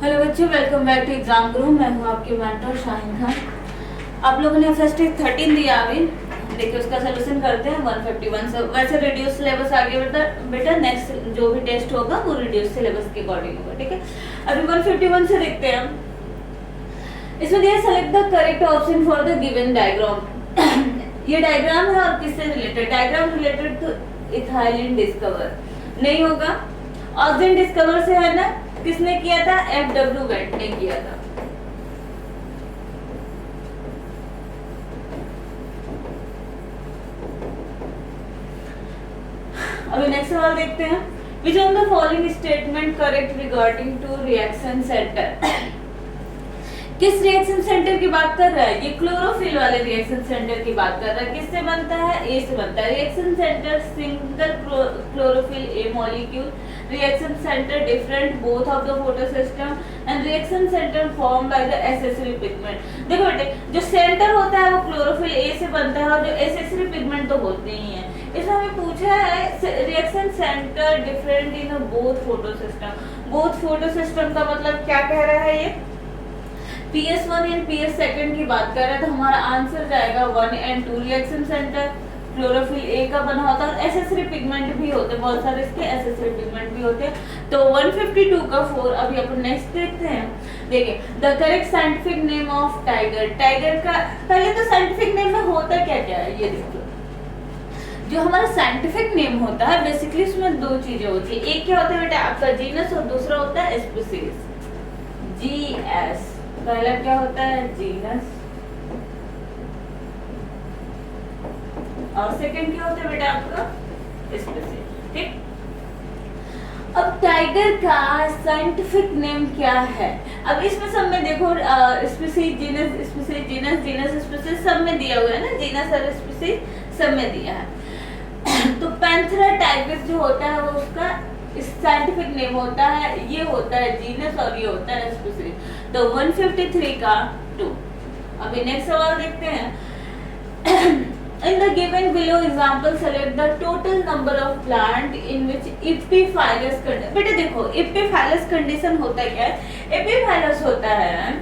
Hello बच्चों, welcome back to exam गुरु। मैं हूँ आपकी मेंटर शाहिन खान। आप लोगों ने फर्स्ट 13 दिया अभी, देखिए उसका सोल्यूशन करते हैं 151 से। वैसे रिड्यूस सिलेबस आगे बेटा नेक्स्ट जो भी टेस्ट होगा वो रिड्यूस सिलेबस के अकॉर्डिंग होगा, ठीक है। अभी 151 से देखते हैं हम। इसमें दिया select the correct option for the given diagram. ये डायग्राम है और किससे related? Diagram related to ethylene discover नहीं होगा, ऑक्सीजन डिस्कवर से है ना। किसने किया था? FW वेट ने किया था। अभी नेक्स्ट सवाल देखते हैं। Which on the following statement correct regarding to reaction centre? किस रिएक्शन सेंटर की बात कर रहा है? ये क्लोरोफिल वाले रिएक्शन सेंटर की बात कर रहा है। किससे बनता है? ए से बनता है। Reaction centre single chlorophyll A molecule, reaction centre different both of the photosystem and reaction centre form by the accessory pigment. देखो बेटे, जो सेंटर होता है वो क्लोरोफिल ए से बनता है और जो एसेसरी पिगमेंट तो होते ही हैं। इसमें हमें पूछा है reaction centre different in both photosystem. Both photosystem का मतलब क्या कह रहा है? ये PS1 एंड PS सेकंड की बात कर रहे हैं, तो हमारा आंसर जाएगा 1 and 2 reaction centre chlorophyll A का बना होता है और एसेसरी पिगमेंट भी होते हैं, बहुत सारे इसके एसेसरी पिगमेंट भी होते हैं। तो 152 का 4। अभी अपन नेक्स्ट देखते हैं। देखिए the correct scientific name of tiger. Tiger का पहले तो साइंटिफिक नेम में होता क्या क्या है ये देखो। जो हमारा साइंटिफिक नेम होता है बेसिकली उसमें दो चीजें होती है। एक क्या होता है बेटा आपका जीनस और दूसरा होता है स्पीसीज, GS। पहला क्या होता है? जीनस और सेकंड क्या होता है बेटा आपका? स्पीसीज, ठीक। अब टाइगर का साइंटिफिक नेम क्या है? अब इसमें सब में देखो species, genus, species, genus, genus, species सब में दिया हुआ है ना। जीनस और स्पीसीज सब में दिया है। तो पैंथेरा टाइगर जो होता है वो उसका साइंटिफिक नेम होता है, ये होता है जीनस और ये होता है स्पीसीज। तो 153 का 2। अभी नेक्स्ट सवाल देखते हैं। In the given below example, select the total number of plant in which epiphylous condition। बेटा देखो epiphylous condition होता क्या है? epiphylous होता है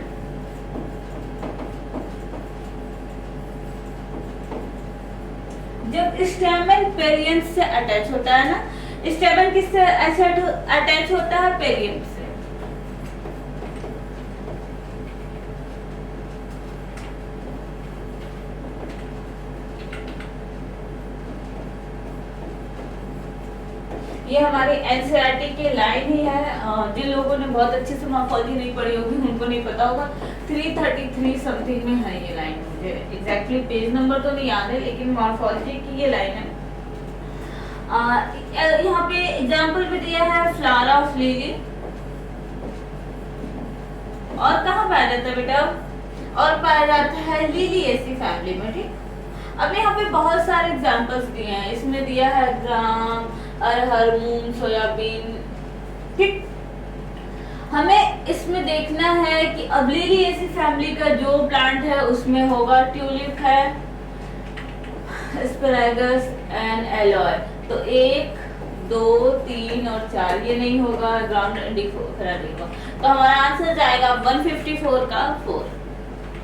जब स्टेमन पेरियंस से अटैच होता है ना। स्टेमन किससे अटैच होता है? पेरियंस से। ये हमारी एनसीईआरटी की लाइन ही है। जिन लोगों ने बहुत अच्छे से मॉर्फोलॉजी नहीं पढ़ी होगी उनको नहीं पता होगा। 333 समथिंग में है ये लाइन। मुझे एग्जैक्टली पेज नंबर तो नहीं याद है लेकिन मॉर्फोलॉजी की ये लाइन है। यहाँ पे एग्जाम्पल भी दिया है फ्लावर ऑफ लिली। और कहाँ पाया जाता है बेटा? और पाया जाता है लिलिएसी फैमिली में, ठीक। अब यहाँ पे बहुत सारे एग्जाम्पल्स दिए हैं। इसमें दिया है ग्राम, अरहर, मूंग, सोयाबीन, ठीक। हमें इसमें देखना है कि अब लिलिएसी फैमिली का जो प्लांट है उसमें होगा ट्यूलिप है, एस्पैरागस एंड एलोय। तो 1, 2, 3 और 4 ये नहीं होगा, ग्राउंड इंडिफोरा नहीं होगा। तो हमारा आंसर जाएगा 154 का 4,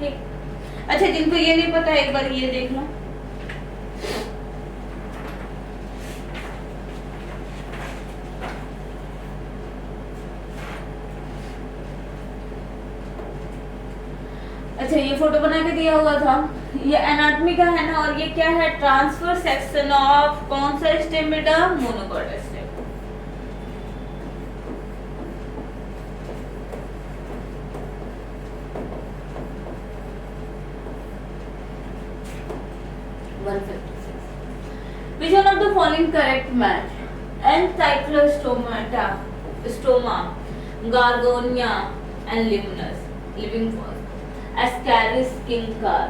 ठीक। अच्छा जिनको ये नहीं पता एक बार ये देख लो। अच्छा ये फोटो बना के दिया हुआ था, ये एनाटॉमी का है ना। और ये क्या है? ट्रांसफर सेक्शन ऑफ कौन सा स्टेम बेटा? Monocot stem. Which one of the following correct match? Encyclostoma, stoma, Gorgonia and Limnus, living form, Ascaris king-car।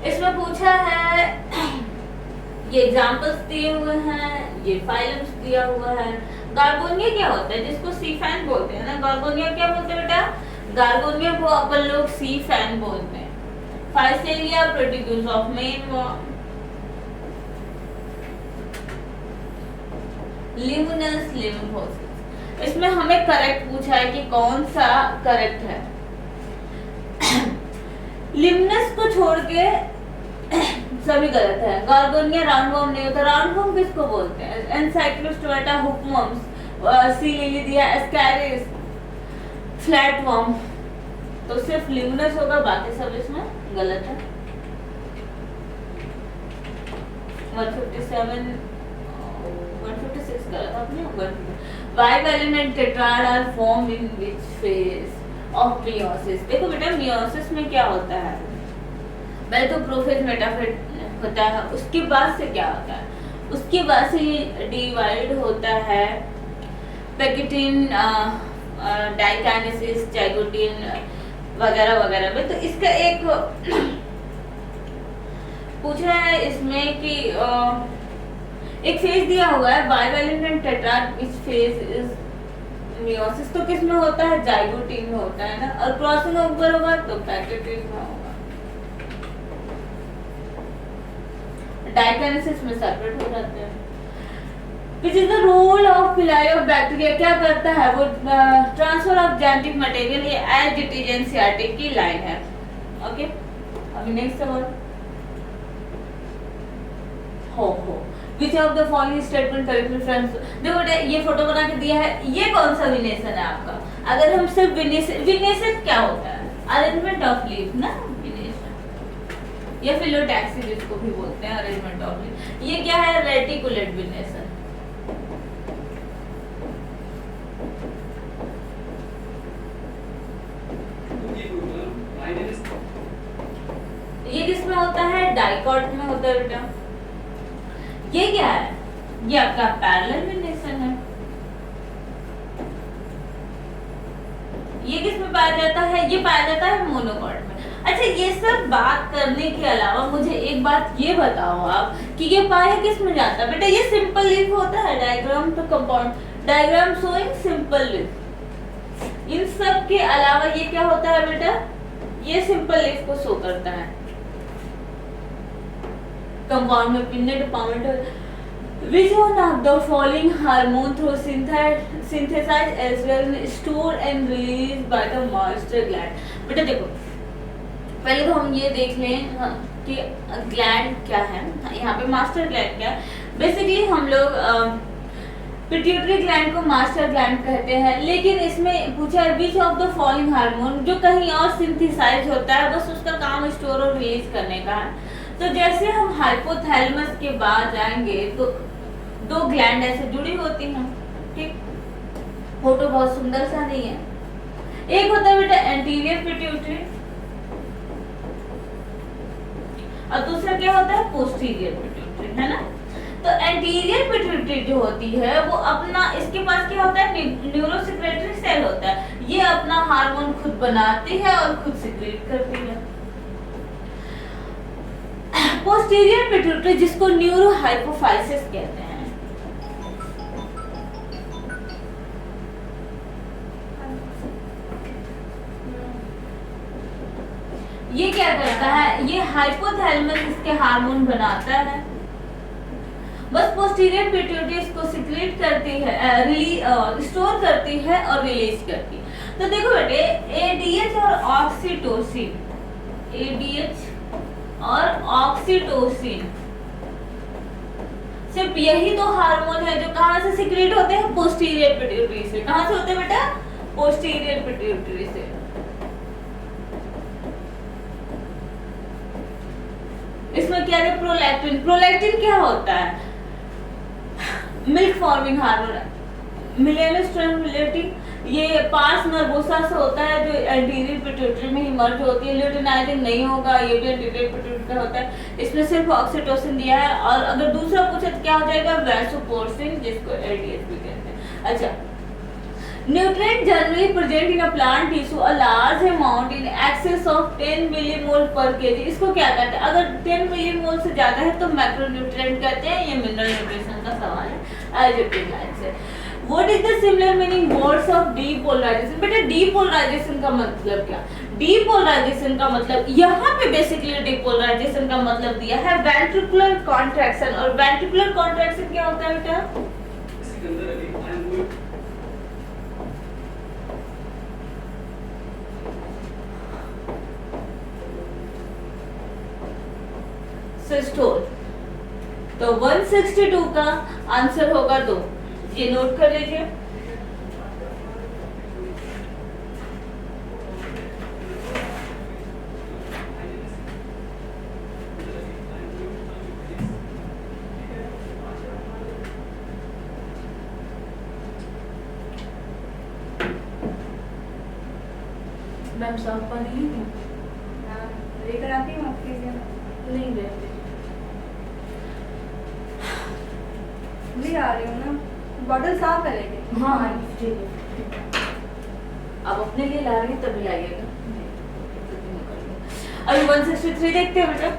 इसमें पूछा है, ये एग्जाम्पल्स दिए हुए हैं, ये फाइलम्स दिया हुआ है। गार्गोनिया क्या होता है? जिसको सी फैन बोलते हैं ना। गार्गोनिया क्या बोलते हैं बेटा? गार्गोनिया को अपन लोग सी फैन बोलते हैं। Physalia Portuguese of man limulus लिम्फोसिस। इसमें हमें करेक्ट पूछा है कि कौन सा करेक्ट है। लिम्नस को छोड़ के सभी गलत है। गार्गोनिया राउंडवॉर्म नहीं होता। राउंडवॉर्म किसको बोलते हैं? एनसाइक्लोस्टोमेटा, हुकवर्म्स, सीलिलिया, एस्कैरिस, फ्लैटवर्म। तो सिर्फ लिम्नस होगा, बाकी सब इसमें गलत है। 157 156 गलत आपने। Bivalent and tetrad are form in which phase of meiosis? देखो बेटा, मियोसिस में क्या होता है? पहले तो प्रोफेज मेटाफेज होता है, उसके बाद से क्या होता है? उसके बाद से ये डिवाइड होता है पैकेटिन, डाइकाइनेसिस, जाइगोटिन वगैरह वगैरह में। तो इसका एक पूछा है इसमें कि एक फेज दिया हुआ है, bivalent and tetrad which phase is meiosis. तो किस में होता है? जाइगोटिन में होता है ना। और क्रॉसिंग ओवर होगा तो पैकेटिन में होगा। डाइकाइनेसिस में सेपरेट हो जाते हैं। Which is the role of pili of bacteria? क्या करता है वो? Transfer of genetic material. ये एज इट इज एनसीईआरटी की लाइन है। ओके, अभी नेक्स्ट सवाल। हो Which of the following statement correct reference? देखो ये फोटो बना के दिया है, ये कौन सा विनेशन है आपका? अगर हम सिर्फ विनेशन क्या होता है? अरेंजमेंट ऑफ लीफ ना, विनेशन या फिलोटैक्सी जिसको भी बोलते हैं, अरेंजमेंट ऑफ लीफ। ये क्या है? रेटिकुलेट विनेशन। ये किसमें होता है? डाइकॉट में होता है बेटा। ये क्या है? ये आपका पैरेलल विनेशन है। ये किसमें पाया जाता है? ये पाया जाता है मोनोकॉट में। अच्छा, ये सब बात करने के अलावा मुझे एक बात ये बताओ आप कि ये पाया किस में जाता है? बेटा ये सिंपल लीफ होता है। डायग्राम तो compound diagram showing simple leaf. इन सब के अलावा ये क्या होता है बेटा? ये सिंपल लीफ को शो करता है। कंपाउंड में pennate pound which one of the following hormone through synthesized as well stored and released by the master gland? बेटा देखो, पहले तो हम ये देख लें कि ग्लैंड क्या है। यहाँ पे मास्टर ग्लैंड क्या है? बेसिकली हम लोग पिट्यूटरी ग्लैंड को मास्टर ग्लैंड कहते हैं, लेकिन इसमें पूछा है which of the following hormone, जो कहीं और सिंथेसाइज होता है, बस उसका काम स्टोर और रिलीज करने का है। तो जैसे हम हाइपोथैलेमस के बाद जाएंगे तो दो ग्लैंड ऐसे जुड़ी होती हैं। ठीक, फोटो बहुत सुंदर सा नहीं है। एक होता है बेटा एंटीरियर पिट्यूटरी और दूसरा क्या होता है? पोस्टीरियर पिट्यूटरी, है ना। तो एंटीरियर पिट्यूटरी जो होती है वो अपना, इसके पास क्या होता है? न्यूरोसेक्रेटरी सेल होता है। ये अपना हार्मोन खुद बनाती है और खुद सिक्रीट करती है। पोस्टीरियर पिट्यूटरी जिसको न्यूरोहाइपोफाइसिस कहते हैं, ये क्या करता है? ये हाइपोथैलेमस इसके हार्मोन बनाता है। बस पोस्टीरियर पिट्यूटरी इसको सिक्रीट करती है, स्टोर करती है और रिलीज करती है। तो देखो बेटे, एडीएच और ऑक्सीटोसिन, एडीएच और ऑक्सीटोसिन सिर्फ यही दो हार्मोन है जो कहां से सिक्रीट होते हैं? पोस्टीरियर पिट्यूटरी से। कहां से होते हैं बेटा? पोस्टीरियर पिट्यूटरी से। इसमें क्या है? प्रोलैक्टिन। प्रोलैक्टिन क्या होता है? Milk forming hormone, melanostimulating. ये पार्स नर्वोसा से होता है जो एंटीरियर पिट्यूटरी में ही मर्ज होती है। ल्यूटिनाइजिंग नहीं होगा, ये भी एंटीरियर पिट्यूटरी का होता है। इसमें सिर्फ ऑक्सीटोसिन दिया है। और अगर दूसरा पूछे तो क्या हो जाएगा? वैसोपोर्सिन, जिसको एडीएच भी कहते हैं। अच्छा, nutrient generally present in a plant tissue a large amount in excess of 10 millimole पर केजी। इसको क्या कहते हैं? अगर 10 मिलीमोल से ज्यादा है तो मैक्रोन्यूट्रिएंट कहते हैं। ये मिनरल न्यूट्रिशन का सवाल है एल्जेब्रिक लाइन से। What is the similar meaning words of depolarisation? बेटा डीपोलराइजेशन का मतलब क्या? डीपोलराइजेशन का मतलब, यहाँ पे बेसिकली डीपोलराइजेशन का मतलब दिया है वेंट्रिकुलर कॉन्ट्रैक्शन। और वेंट्रिकुलर कॉन्ट्रैक्शन क्या होता है बेटा? सिस्टोल। तो 162 का आंसर होगा 2। ये नोट कर लीजिए। मैम साफ पानी है लेकर आती हूँ आपके लिए। नहीं गए भी आ रही हूँ ना, बॉटल साफ है लेकिन। हाँ ठीक है, अब अपने लिए ला रही है तभी लाइएगा। अभी 163 देखते हैं बेटा।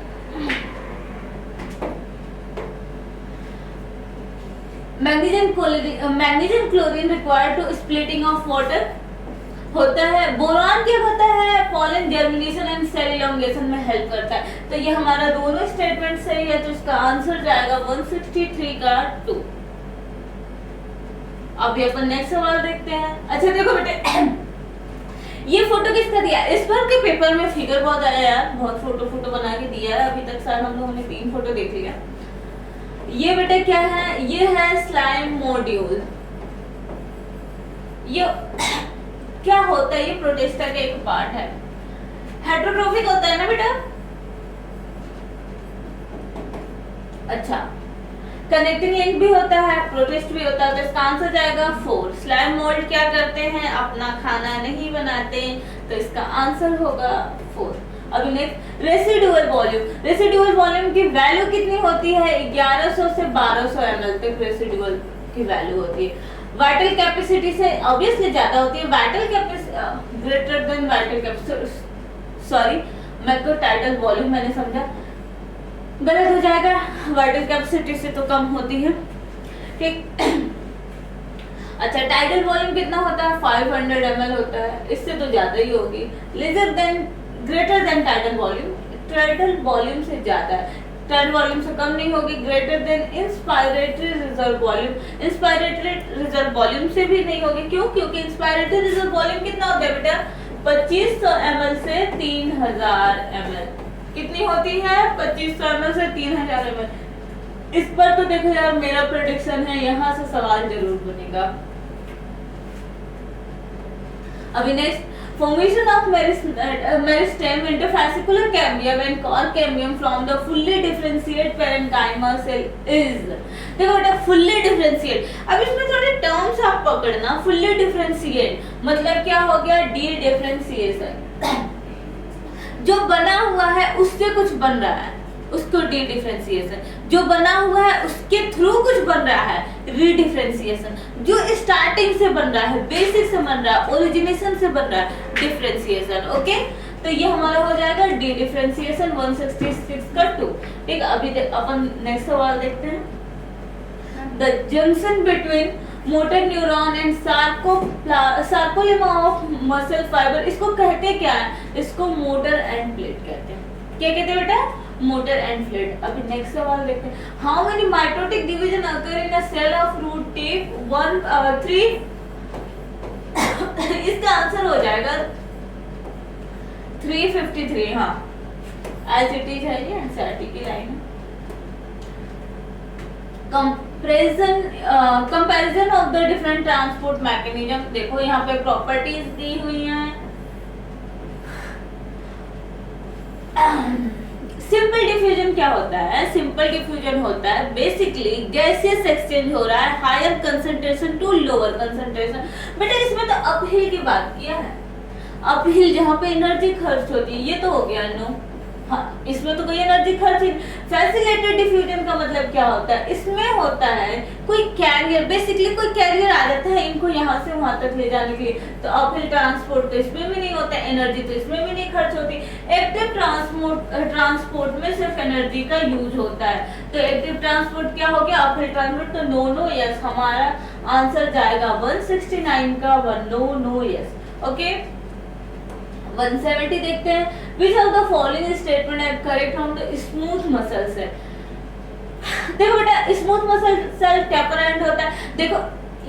Magnesium chlorine required to splitting of water होता है। बोरान क्या होता है? Pollen germination and cell elongation में हेल्प करता है। तो ये हमारा दोनों स्टेटमेंट सही है, तो इसका आंसर जाएगा 163 का 2। अभी अपन नेक्स्ट सवाल देखते हैं। अच्छा देखो बेटे, ये फोटो किसका दिया? इस बार के पेपर में फिगर बहुत आया यार, बहुत फोटो बना के दिया है। अभी तक शायद हम लोगों ने 3 फोटो देख लिया। ये बेटे क्या है? ये है स्लाइम मॉड्यूल। ये क्या होता है? ये प्रोटिस्टा का एक पार्ट है। हेट्रोट्रोफिक होता है ना बेटा? अच्छा, कनेक्टिंग लिंक भी होता है, प्रोटिस्ट भी होता है। तो इसका आंसर जाएगा 4। स्लाइम मोल्ड क्या करते हैं? अपना खाना नहीं बनाते, तो इसका आंसर होगा 4। अभी next, residual volume. Residual volume की वैल्यू कितनी होती है? 1100 से 1200 ml तक रेसिडुअल की वैल्यू होती है। वाइटल कैपेसिटी से ऑब्वियसली ज्यादा होती है। Vital capacity greater than vital capacity, sorry मैं तो टाइटल वॉल्यूम मैंने समझा, गलत हो जाएगा। वाइटल कैपेसिटी से तो कम होती है, ठीक। अच्छा, टाइटल वॉल्यूम कितना होता है? 500 ml होता है, इससे तो ज्यादा ही होगी। Greater than title volume, title volume से ज्यादा है, टाइटल वॉल्यूम से कम नहीं होगी। Greater than inspiratory reserve volume, inspiratory reserve volume से भी नहीं होगी। क्यों? क्योंकि इंस्पायरेटरी रिजर्व वॉल्यूम कितना होता है बेटा? 2500 ml से 3000 ml। कितनी होती है? 2500 ml से 3000 ml। इस पर तो देखो यार, मेरा प्रेडिक्शन है यहाँ से सवाल जरूर बनेगा। अभी next, formation of meristem into fascicular cambium and core cambium from the fully differentiate parenchyma cell is। देखो बेटा, fully differentiate, अब इसमें थोड़े टर्म्स आप पकड़ना। fully differentiate मतलब क्या हो गया? डी डिफरेंशिएशन, जो बना हुआ है उससे कुछ बन रहा है, उसको डी डिफरेंशिएशन। जो बना हुआ है उसके थ्रू कुछ बन रहा है, रीडिफरेंशिएशन। जो स्टार्टिंग से बन रहा है, बेसिक से बन रहा है, ओरिजिनेशन से बन रहा है, डिफरेंशिएशन। ओके, तो ये हमारा हो जाएगा डी डिफरेंशिएशन 166 का 2। ठीक, अभी अपन नेक्स्ट सवाल देखते हैं। The junction between motor neuron and sarcolemma of muscle fibre, इसको कहते क्या है? इसको मोटर एंड प्लेट कहते हैं। क्या कहते हैं बेटा? Motor and flat. अभी नेक्स्ट सवाल देखते हैं। How many mitotic division occur in a cell of root tip 3? इसका आंसर हो जाएगा 353। हाँ, एज इट इज है, ये एनसीईआरटी की लाइन है। Comparison of the different transport mechanism. देखो यहाँ पे प्रॉपर्टीज दी हुई हैं। सिंपल डिफ्यूजन क्या होता है? सिंपल डिफ्यूजन होता है बेसिकली गैसियस एक्सचेंज हो रहा है higher concentration to lower concentration. बेटा इसमें तो अपहिल की बात किया है, अपहिल जहाँ पे एनर्जी खर्च होती है, ये तो हो गया नो। हाँ, इसमें तो कोई एनर्जी खर्च नहीं। फैसिलिटेटेड डिफ्यूजन का मतलब क्या होता है? इसमें होता है कोई कैरियर, बेसिकली कोई कैरियर आ जाता है इनको यहाँ से वहां तक ले जाने के लिए। तो अपहिल ट्रांसपोर्ट तो इसमें भी नहीं होता, एनर्जी तो इसमें भी नहीं खर्च होती। एक्टिव ट्रांसपोर्ट में सिर्फ एनर्जी का यूज होता है। तो एक्टिव ट्रांसपोर्ट क्या हो गया? Uphill transport. तो नो यस, हमारा आंसर जाएगा 169 का 1 नो यस। ओके, 170 देखते हैं। Which of the following statement are correct from the smooth muscle cell? देखो बेटा, स्मूथ मसल सेल क्या प्रेजेंट होता है? देखो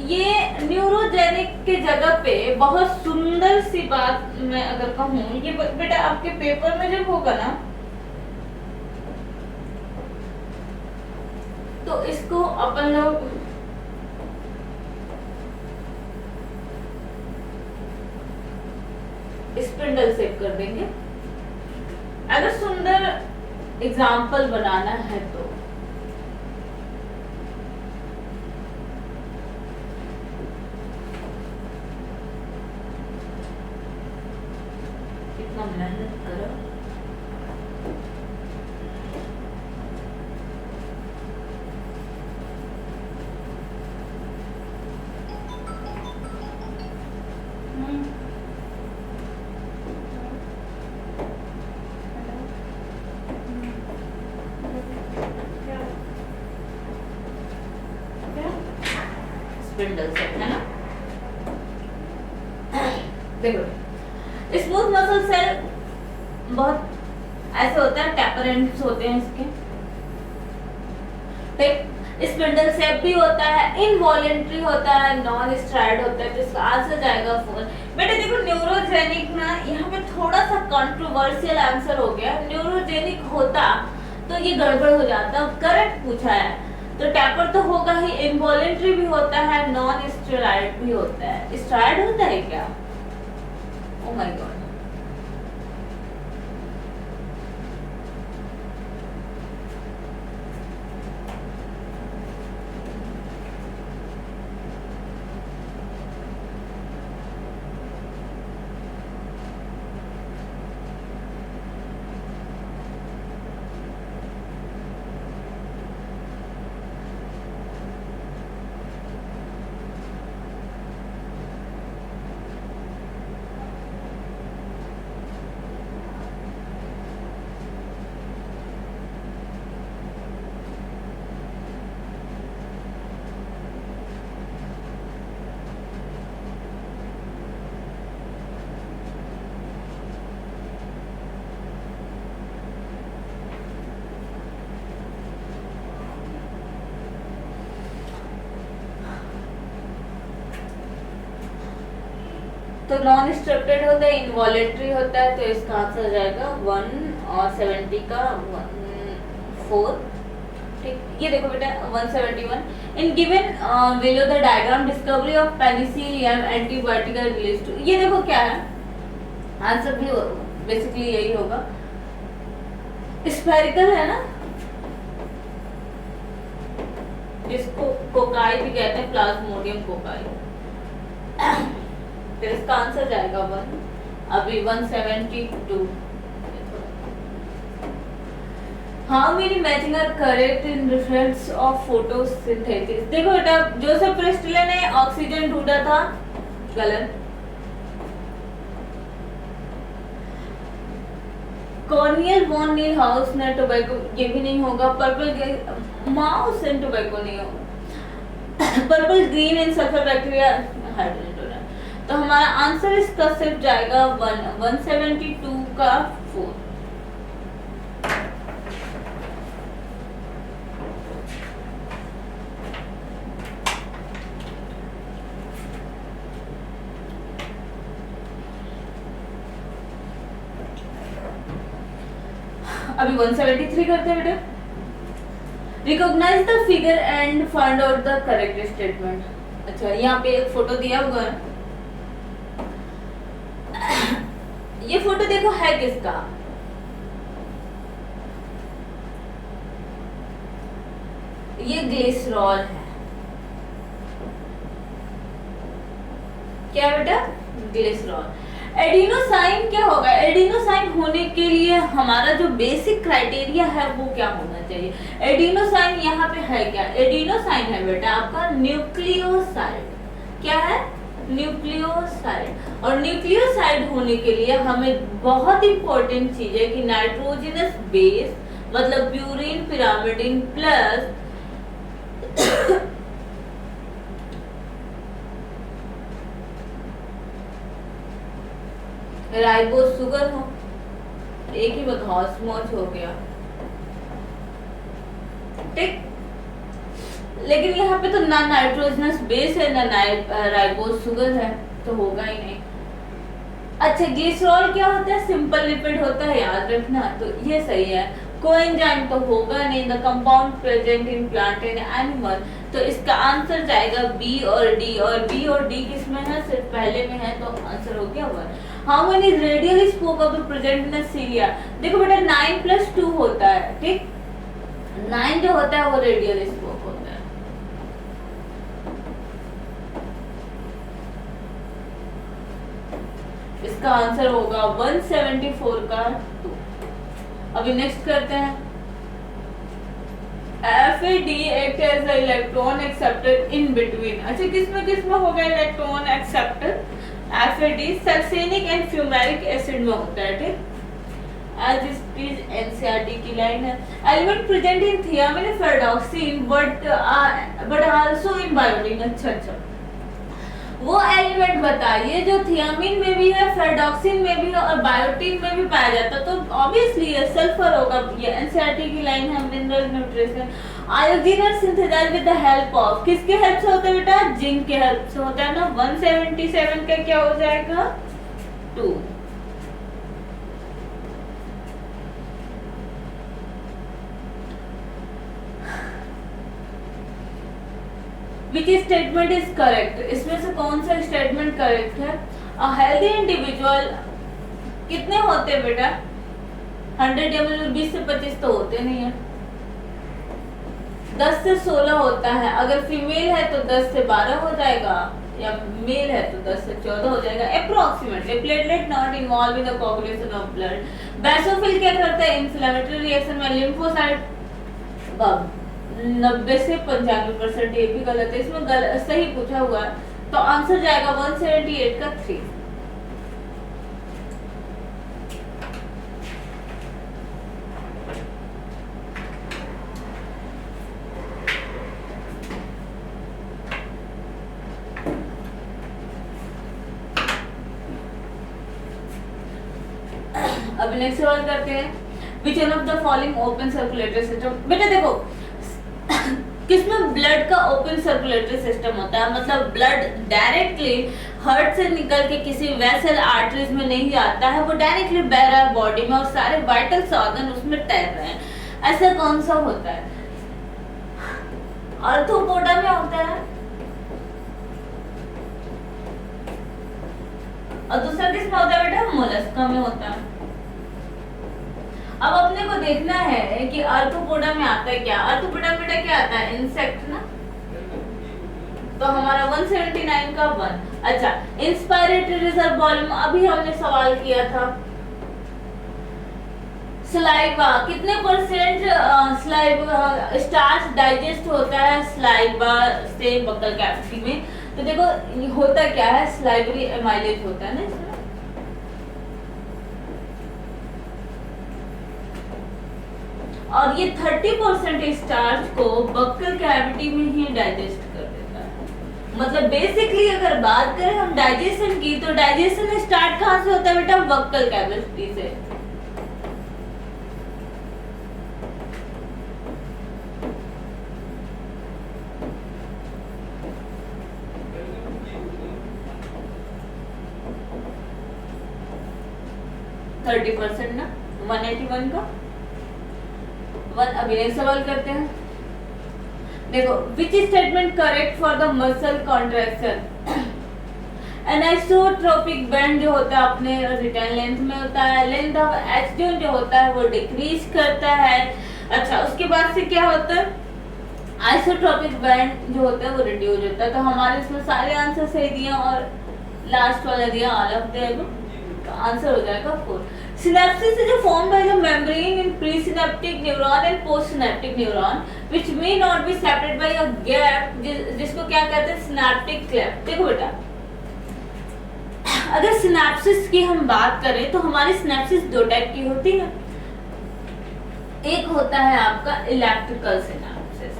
ये न्यूरोजेनिक के जगह पे बहुत सुंदर सी बात मैं अगर कहूँ, ये बेटा आपके पेपर में जब होगा ना, तो इसको अपन लोग स्पिंडल शेप कर देंगे। अगर सुंदर एग्जाम्पल बनाना है तो कितना मेहनत करो। स्पिंडल सेट है ना। देखो स्मूथ मसल सेल बहुत ऐसे होता है, टैपर एंड्स होते हैं इसके। ठीक, स्पिंडल सेप भी होता है, इनवॉलेंट्री होता है, नॉन स्ट्राइड होता है। तो इसका आंसर जाएगा 4। बेटे देखो न्यूरोजेनिक ना, यहाँ पे थोड़ा सा कंट्रोवर्शियल आंसर हो गया। न्यूरोजेनिक होता तो ये गड़बड़ हो जाता, करेक्ट पूछा है तो टैपर तो होगा ही, इनवॉलेंट्री भी होता है, नॉन स्टेरॉइड भी होता है। स्टेरॉइड होता है क्या? Oh my God. तो नॉन स्ट्रक्चर्ड होता है, इनवॉलेंट्री होता है। तो इसका आंसर जाएगा 1 और 70 का 4। ठीक, ये देखो बेटा 171 in given below the diagram discovery of penicillium antibiotic release to. ये देखो क्या है, आंसर भी बेसिकली यही होगा। स्फेरिकल है ना, जिसको कोकाई भी कहते हैं, प्लाज्मोडियम कोकाई। फिर इसका आंसर जाएगा 1। अभी 172। How many matching are correct in reference of photosynthesis. देखो बेटा जोसेफ प्रेस्टले ने ऑक्सीजन ढूंढा था, गलत। कॉर्नियल वॉन नील हाउस ने टोबैको, ये भी नहीं होगा। पर्पल माउस एंड टोबैको नहीं होगा। Purple green in sulphur bacteria hydrogen. तो हमारा आंसर इसका सिर्फ जाएगा 172 का 4। अभी 173 करते हैं बेटा। Recognise the figure and find out the correct statement. अच्छा यहाँ पे एक फोटो दिया हुआ है, ये फोटो देखो है किसका? ये ग्लिसरॉल है। क्या बेटा? ग्लिसरॉल। एडिनोसाइन क्या होगा? एडिनोसाइन होने के लिए हमारा जो बेसिक क्राइटेरिया है वो क्या होना चाहिए? एडिनोसाइन यहाँ पे है क्या? एडिनोसाइन है बेटा आपका न्यूक्लियोसाइड। क्या है? न्यूक्लियोसाइड। और न्यूक्लियोसाइड होने के लिए हमें बहुत इंपॉर्टेंट चीज है कि नाइट्रोजनस बेस, मतलब purine pyrimidine plus ribose sugar हो। एक ही में घासमौज हो गया। ठीक, लेकिन यहाँ पे तो ना नाइट्रोजनस बेस है ना राइबोस शुगर है, तो होगा ही नहीं। अच्छा ग्लिसरॉल क्या होता है? सिंपल लिपिड होता है, याद रखना। तो ये सही है। कोएंजाइम तो होगा नहीं, the compound present in plant and animal, तो इसका आंसर जाएगा बी और डी, और बी और डी किसमें है, सिर्फ पहले में है, तो आंसर हो गया 1। How many radial spoke of the present in Syria, देखो बेटा 9+2 होता है, ठीक, 9 जो होता है वो रेडियल स्पोक होता है। इसका आंसर होगा 174 का 2। अभी नेक्स्ट करते हैं, FAD act as a electron acceptor in between, अच्छा किसमें होगा electron acceptor, FAD sulphenic and fumaric acid में होता है, ठीक, as it is NCERT की लाइन है। Element present in thiamine ferredoxin but also in biotin, अच्छा वो एलिमेंट बताइए जो थियामिन में भी है, फेरडॉक्सिन में भी है और बायोटीन में भी पाया जाता है, तो ऑब्वियसली ये सल्फर होगा, ये एनसीईआरटी की लाइन है, mineral nutrition. Iodine are synthesised with the help of, किसके हेल्प से होता है बेटा, जिंक के हेल्प से होता है ना, 177 का क्या हो जाएगा 2। Which statement is correct? इसमें से कौन सा स्टेटमेंट करेक्ट है? A healthy individual कितने होते हैं बेटा, 100 ml 20 से 25 तो होते नहीं है, 10 से 16 होता है, अगर फीमेल है तो 10 से 12 हो जाएगा, या मेल है तो 10 से 14 हो जाएगा approximately. Platelet not involve in the coagulation of blood. Basophil क्या करता है, इन्फ्लेमेटरी रिएक्शन में। लिम्फोसाइट 90 से 95%, ये भी गलत है, इसमें सही पूछा हुआ है, तो आंसर जाएगा 178 का 3। अब नेक्स्ट सवाल करते हैं, which one of the following open circulatory system. बेटा देखो किसमें ब्लड का ओपन सर्कुलेटरी सिस्टम होता है, मतलब ब्लड डायरेक्टली हार्ट से निकल के किसी वेसल आर्टरीज में नहीं जाता है, वो डायरेक्टली बह रहा है बॉडी में और सारे वाइटल ऑर्गन उसमें तैर रहे हैं, ऐसा कौन सा होता है, आर्थ्रोपोडा में होता है, और दूसरा किसमें होता है बेटा, मोलस्का में होता है। अब अपने को देखना है कि आर्थ्रोपोडा में आता है क्या, आर्थ्रोपोडा में बेटा क्या आता है, इंसेक्ट ना, तो हमारा 179 का 1। अच्छा, इंस्पायरेटरी रिजर्व वॉल्यूम, अभी हमने सवाल किया था, स्लाइवा कितने परसेंट स्लाइवा स्टार्च डाइजेस्ट होता है स्लाइवा से बक्कल कैविटी में, तो देखो होता क्या है, स्लाइवरी एमाइलेज होता है ना इसमें, और ये 30% स्टार्च को बक्कल कैविटी में ही डाइजेस्ट कर देता है। मतलब बेसिकली अगर बात करें हम डाइजेशन की, तो डाइजेशन स्टार्ट कहाँ से होता है बेटा, बक्कल कैविटी से। %30 ना, 181 का 1। अभी नेक्स्ट सवाल करते हैं, देखो which statement correct for the muscle contraction. Anisotropic band जो होता है अपने रिटर्न लेंथ में होता है, लेंथ ऑफ एच जो होता है वो डिक्रीज करता है। अच्छा, उसके बाद से क्या होता है, आइसोट्रोपिक बैंड जो होता है वो रिड्यूस होता है। तो हमारे इसमें सारे आंसर सही दिए और लास्ट वाला दिया ऑल ऑफ द अबव, तो आंसर हो जाएगा 4। Synapses is formed by the membrane in presynaptic neuron and postsynaptic neuron which may not be separated by a gap, जिसको क्या कहते हैं, सिनेप्टिक क्लेफ्ट। देखो बेटा अगर सिनेप्सिस की हम बात करें तो हमारी सिनेप्सिस 2 टाइप की होती है, एक होता है आपका इलेक्ट्रिकल सिनेप्सिस,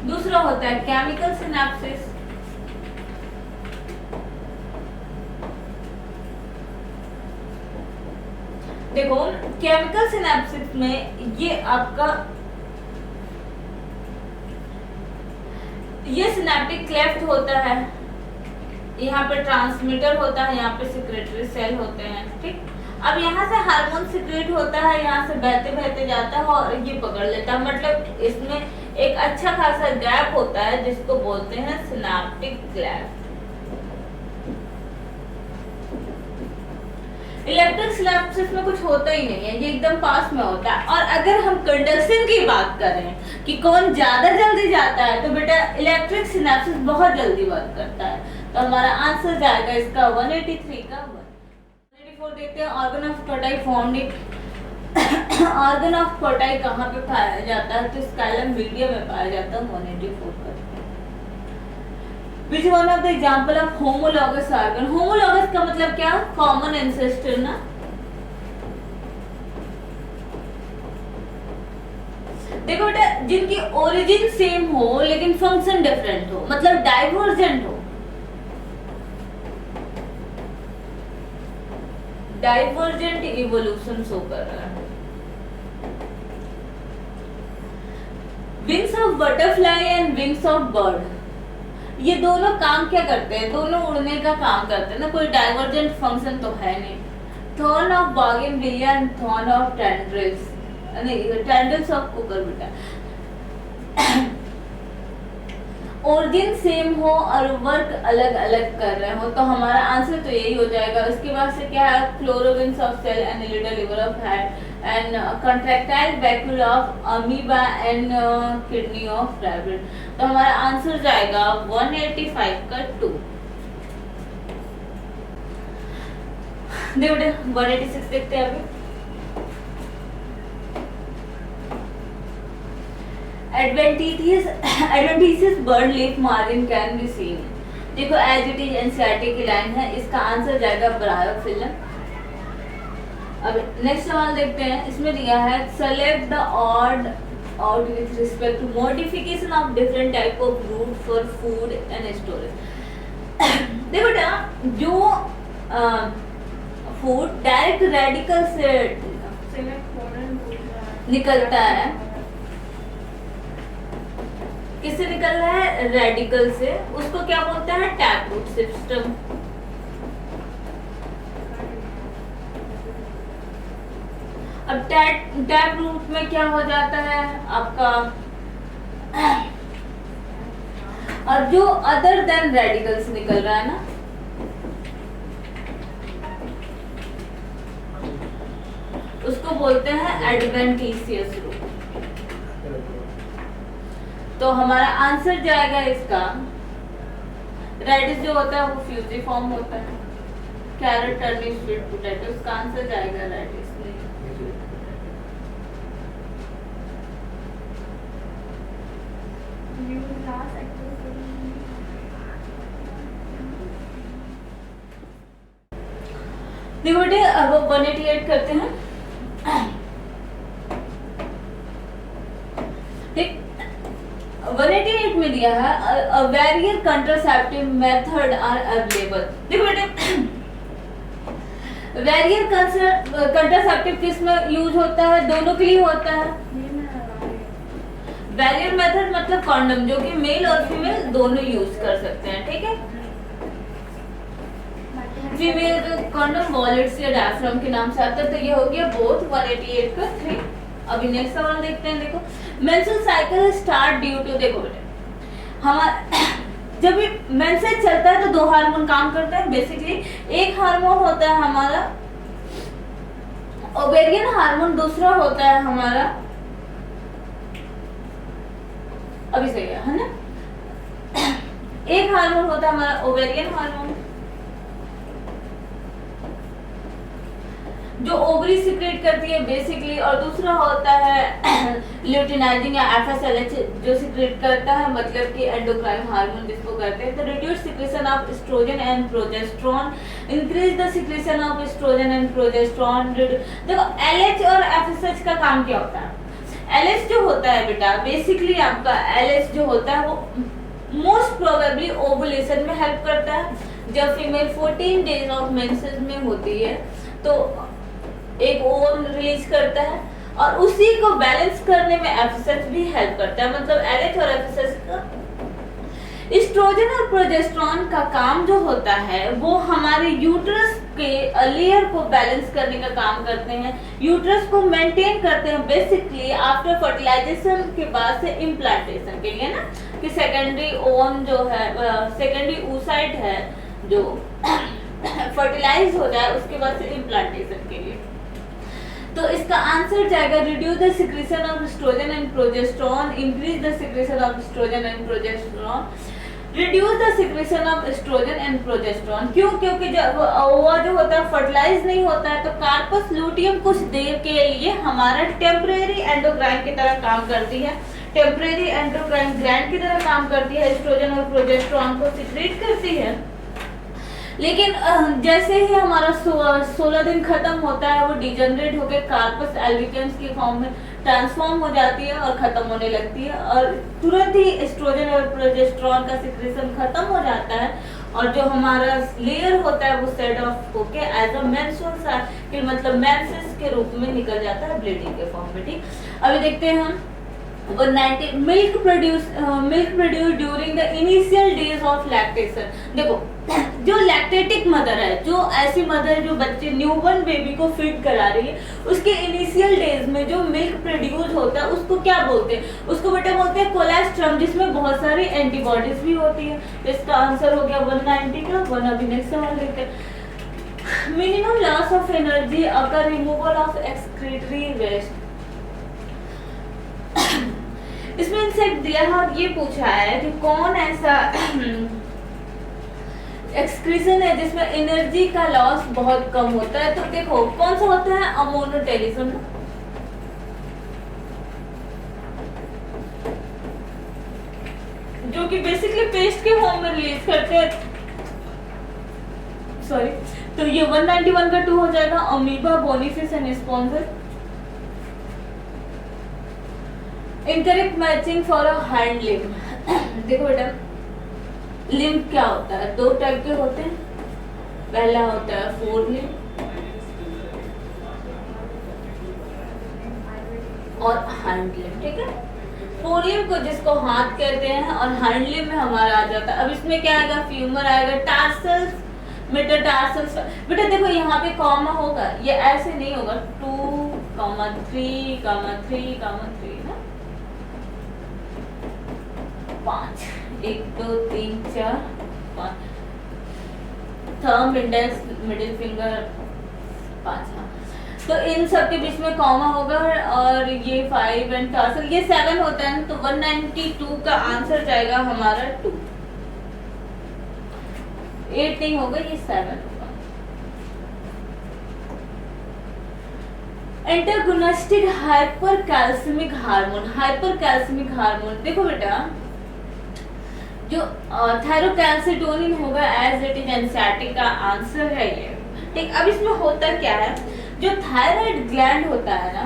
दूसरा होता है केमिकल सिनेप्सिस। देखो केमिकल सिनेप्सिस में ये आपका ये सिनेप्टिक क्लेफ्ट होता है, यहाँ पे ट्रांसमीटर होता है, यहाँ पे सिक्रेटरी सेल होते हैं, ठीक। अब यहाँ से हार्मोन सिक्रेट होता है, यहाँ से बहते बहते जाता है और ये पकड़ लेता है, मतलब इसमें एक अच्छा खासा गैप होता है जिसको बोलते हैं सिनेप्टिक गैप। इलेक्ट्रिक सिनेप्सिस में कुछ होता ही नहीं है, ये एकदम पास में होता है। और अगर हम कंडक्शन की बात करें कि कौन ज्यादा जल्दी जाता है, तो बेटा इलेक्ट्रिक सिनेप्सिस बहुत जल्दी वर्क करता है। तो हमारा आंसर जाएगा इसका 183 का 184। देखते हैं organ of Kotai found in organ of कोटाई कहाँ पे पाया जाता है, तो स्काइलम मीडिया में पाया जाता है 184 पर। Which one of the example of homologous organ? Homologous का मतलब क्या? Common ancestor ना। देखो बेटा, जिनकी ओरिजिन सेम हो लेकिन फंक्शन डिफरेंट हो, मतलब डाइवर्जेंट हो। डाइवर्जेंट इवोल्यूशन शो कर रहा है। Wings of butterfly and wings of bird, ये दोनों काम क्या करते हैं? दोनों उड़ने का काम करते हैं ना, कोई डाइवर्जेंट फंक्शन तो है नहीं। Thorn of bougainvillea and thorn of tendrils, नहीं tendrils of cucurbita. Origin same हो और वर्क अलग अलग कर रहे हो, तो हमारा आंसर तो यही हो जाएगा। उसके बाद से क्या है? क्लोरोविंस of cell and little liver of head and contractile vacuole of amoeba and kidney of rabbit. तो हमारा आंसर जाएगा 185 का 2। देखो बेटा 186 देखते हैं अभी। adventitious bird leaf margin can be seen। देखो एज इट इज एनसीईआरटी की लाइन है, इसका आंसर जाएगा ब्रायोफिलम। अब नेक्स्ट सवाल देखते हैं, इसमें दिया है select the odd out with respect to modification of different type of root for food and storage. देखो बेटा, जो फूड डायरेक्ट रेडिकल से निकलता है, किससे निकल रहा है? रेडिकल से, उसको क्या बोलते हैं? Tap root system. अब टैप रूट में क्या हो जाता है आपका, और जो अदर देन रेडिकल से निकल रहा है ना, उसको बोलते हैं एडवेंटिशियस रूट। तो हमारा आंसर जाएगा इसका, रेडिस जो होता है वो फ्यूजिफॉर्म होता है, कैरेट टर्निश स्वीट पोटैटो, इसका आंसर जाएगा रेडिस। देखो बेटे अब 188 करते हैं। ठीक, 188 में दिया है barrier contraceptive method are available. देखो बेटे वेरियर कंट्रासेप्टिव किस में यूज होता है? दोनों के लिए होता है। वेरियर मेथड मतलब कॉन्डम, जो कि मेल और फीमेल दोनों यूज कर सकते हैं, ठीक है। फीमेल कॉन्डम वॉलेट्स या डायफ्राम के नाम से आता है, तो ये हो गया बोथ 188 का 3। अभी नेक्स्ट सवाल देखते हैं। देखो menstrual cycle start due to, देखो बेटे हमारा जब भी मेंसेस चलता है तो दो हार्मोन काम करते हैं बेसिकली। एक हार्मोन होता है हमारा ओवेरियन हार्मोन, दूसरा होता है हमारा, अभी सही है ना, एक हार्मोन होता है हमारा ओवेरियन हार्मोन जो ओवरी सिक्रेट करती है बेसिकली, और दूसरा होता है ल्यूटिनाइजिंग या एफएसएलएच जो सिक्रेट करता है, मतलब कि एंडोक्राइन हार्मोन जिसको कहते हैं। तो reduce secretion of oestrogen and progesterone, increase the secretion of oestrogen and progesterone. देखो एलएच और एफएसएच का काम क्या होता है? एलएच जो होता है बेटा बेसिकली आपका एलएच जो होता है वो मोस्ट प्रोबेबली ओवुलेशन में हेल्प करता है। जब फीमेल 14 डेज ऑफ मेंसेस में होती है तो एक ओवम रिलीज करता है, और उसी को बैलेंस करने में एफएसएच भी हेल्प करता है। मतलब एलएच और एफएसएच का एस्ट्रोजन और प्रोजेस्टेरॉन का काम जो होता है वो हमारे यूट्रस के लेयर को बैलेंस करने का काम करते हैं, यूट्रस को मेंटेन करते हैं बेसिकली आफ्टर फर्टिलाइजेशन के बाद से इम्प्लांटेशन के लिए ना, कि सेकेंडरी ओवम जो है, सेकेंडरी oocyte है जो फर्टिलाइज हो जाए उसके बाद से इम्प्लांटेशन के लिए। तो इसका आंसर जाएगा reduce the secretion of oestrogen and progesterone, increase the secretion of oestrogen and progesterone, reduce the secretion of oestrogen and progesterone. क्यों? क्योंकि जब ओवा जो होता है फर्टिलाइज नहीं होता है तो कार्पस लूटियम कुछ देर के लिए हमारा टेम्परेरी एंडोक्राइन की तरह काम करती है, टेम्परेरी एंडोक्राइन ग्लैंड की तरह काम करती है, एस्ट्रोजन और प्रोजेस्टेरॉन को सिक्रेट करती है। लेकिन जैसे ही हमारा 16 दिन खत्म होता है वो डिजनरेट होकर कार्पस एल्बिकन्स के फॉर्म में ट्रांसफॉर्म हो जाती है और खत्म होने लगती है, और तुरंत ही एस्ट्रोजन और प्रोजेस्टेरॉन का सिक्रेशन खत्म हो जाता है और जो हमारा लेयर होता है वो सेट ऑफ होके एज अ मेंस्ट्रुअल साइकिल मतलब मेंसेस के रूप में निकल जाता है ब्लीडिंग के फॉर्म में। ठीक, अभी देखते हैं हम 190 milk produce during the initial days of lactation. देखो जो लैक्टेटिक मदर है, जो ऐसी मदर जो बच्चे न्यूबॉर्न बेबी को फीड करा रही है, उसके इनिशियल डेज में जो मिल्क प्रोड्यूस होता है उसको क्या बोलते हैं? उसको बेटा बोलते हैं कोलेस्ट्रम, जिसमें बहुत सारी एंटीबॉडीज भी होती है। तो इसका आंसर हो गया 190 का 1। अभी नेक्स्ट सवाल देखते हैं। मिनिमम लॉस ऑफ एनर्जी अगर रिमूवल ऑफ एक्सक्रीटरी वेस्ट। इसमें इंसेक्ट दिया है और ये पूछा है कि कौन ऐसा एक्सक्रीशन है जिसमें एनर्जी का लॉस बहुत कम होता है। तो देखो कौन सा होता है? अमोनोटेलिज्म, जो कि बेसिकली पेस्ट के फॉर्म में रिलीज करते हैं। सॉरी, तो ये 191 का 2 हो जाएगा। अमीबा, बोनीफिस एंड स्पॉन्जर। Incorrect matching for a hand limb. देखो बेटा लिम्ब क्या होता है? 2 टाइप के होते हैं। पहला होता है फोर लिम्ब और हैंड लिम्ब। ठीक है, फोर लिम्ब को जिसको हाथ कहते हैं और हैंड लिम्ब में हमारा आ जाता है। अब इसमें क्या आएगा? फ्यूमर आएगा, टार्सल्स, मेटाटार्सल्स। बेटा देखो यहाँ पे कॉमा होगा, ये ऐसे नहीं होगा 2,3,3,3 ना, 5 1 2 3 4 5 थंब, इंडेक्स, मिडिल फिंगर 5। तो इन सब के बीच में कॉमा होगा और ये 5 एंड टार्सल ये 7 होता है। तो 192 का आंसर जाएगा हमारा 2। 8 नहीं होगा, ये 7 होगा। Antagonistic hypercalcemic hormone. Hypercalcemic hormone देखो बेटा जो थायरोकैल्सिटोनिन होगा एज इट इज एनसीईआरटी का आंसर है ये। ठीक, अब इसमें होता क्या है? जो थायराइड ग्लैंड होता है ना,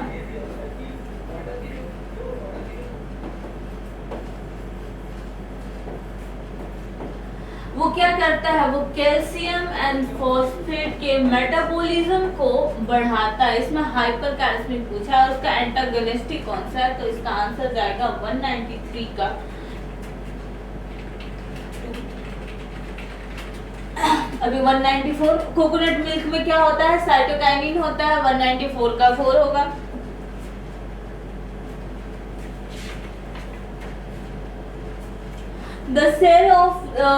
वो क्या करता है? वो कैल्शियम एंड फॉस्फेट के मेटाबॉलिज्म को बढ़ाता है। इसमें हाइपरकैल्सिमिक पूछा है, उसका एंटागोनिस्टिक कौन सा है? तो इसका आंसर जाएगा 193 का। अभी 194 कोकोनट मिल्क में क्या होता है? साइटोकाइनिन होता है। 194 का 4 होगा। The cell of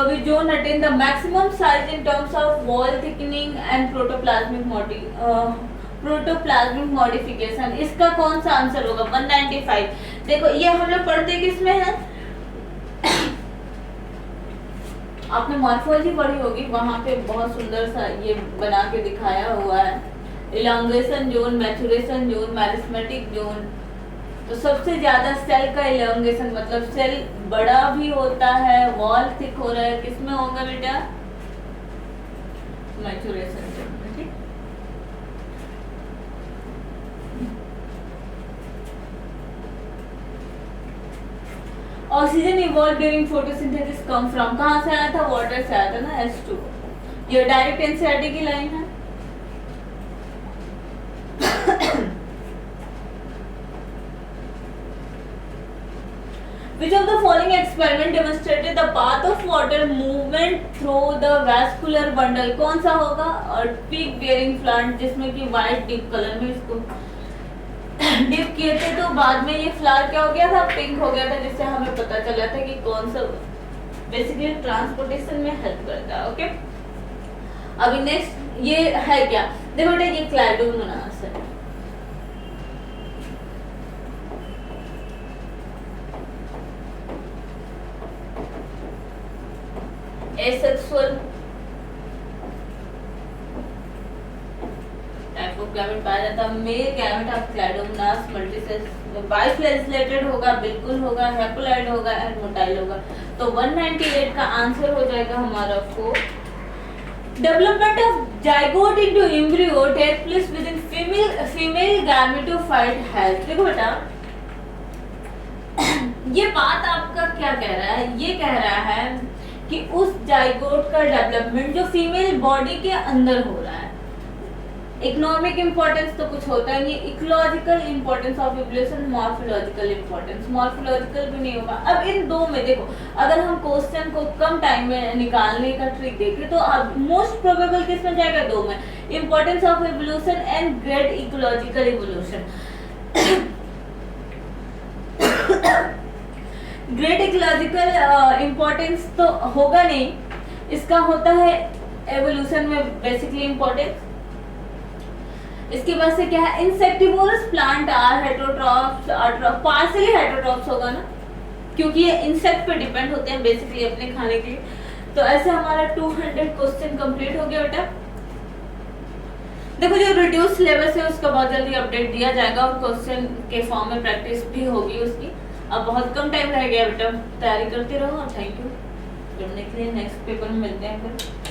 Vijon attain the maximum size in terms of wall thickening and protoplasmic modification। इसका कौन सा आंसर होगा? 195। देखो ये हम लोग पढ़ते किसमें है? आपने मॉर्फोलॉजी पढ़ी होगी, वहां पे बहुत सुंदर सा ये बना के दिखाया हुआ है, elongation zone, maturation zone, meristematic zone. तो सबसे ज्यादा सेल का इलांगेशन मतलब सेल बड़ा भी होता है, वॉल थिक हो रहा है, किसमें होगा बेटा? मैचुरेशन जोन में। ठीक, oxygen evolve during photosynthesis come from, कहाँ से आया था? वाटर से आया था ना, H2। ये डायरेक्ट एनसीईआरटी की लाइन है। Which of the following experiment demonstrated the path of water movement through the vascular bundle? कौन सा होगा? और pig bearing plant जिसमें कि white dip color में इसको डिप किए थे, तो बाद में ये फ्लावर क्या हो गया था? पिंक हो गया था, जिससे हमें पता चला था कि कौन सा बेसिकली ट्रांसपोर्टेशन में हेल्प करता है। ओके, अभी नेक्स्ट ये है क्या? देखो बेटा, ये क्लाइडोमोनास है। एसेक्सुअल टाइप ऑफ गैमेट पाया जाता है। मेल गैमेट ऑफ क्लाइडोमोनास मल्टीसेक्स बाइफ्लैजेलेटेड होगा, बिल्कुल होगा, हैप्लॉइड होगा एंड मोटाइल होगा। तो 198 का आंसर हो जाएगा हमारा 4। Development of zygote into embryo take place within female gametophyte health. देखो बेटा, ये बात आपका क्या कह रहा है? ये कह रहा है कि उस जाइगोट का डेवलपमेंट जो फीमेल बॉडी के अंदर हो रहा है। इकोनॉमिक इंपॉर्टेंस तो कुछ होता नहीं, ecological importance of evolution, morphological importance. Morphological भी नहीं होगा। अब इन दो में देखो, अगर हम क्वेश्चन को कम टाइम में निकालने का ट्रिक देखें तो अब मोस्ट प्रोबेबल किस में जाएगा? दो में, importance of evolution and great ecological evolution. Great ecological importance तो होगा नहीं, इसका होता है एवोल्यूशन में बेसिकली इंपॉर्टेंस। इसके बाद से क्या है? Insectivorous plant are heterotrophs, partially heterotrophs होगा ना, क्योंकि ये इंसेक्ट पे डिपेंड होते हैं बेसिकली अपने खाने के लिए। तो ऐसे हमारा 200 क्वेश्चन कंप्लीट हो गया बेटा। देखो, जो रिड्यूस सिलेबस है उसका बहुत जल्दी अपडेट दिया जाएगा और क्वेश्चन के फॉर्म में प्रैक्टिस भी होगी उसकी। अब बहुत कम टाइम रह गया बेटा, तैयारी करते रहो। Thank you. जुड़ने के लिए नेक्स्ट पेपर में मिलते हैं फिर।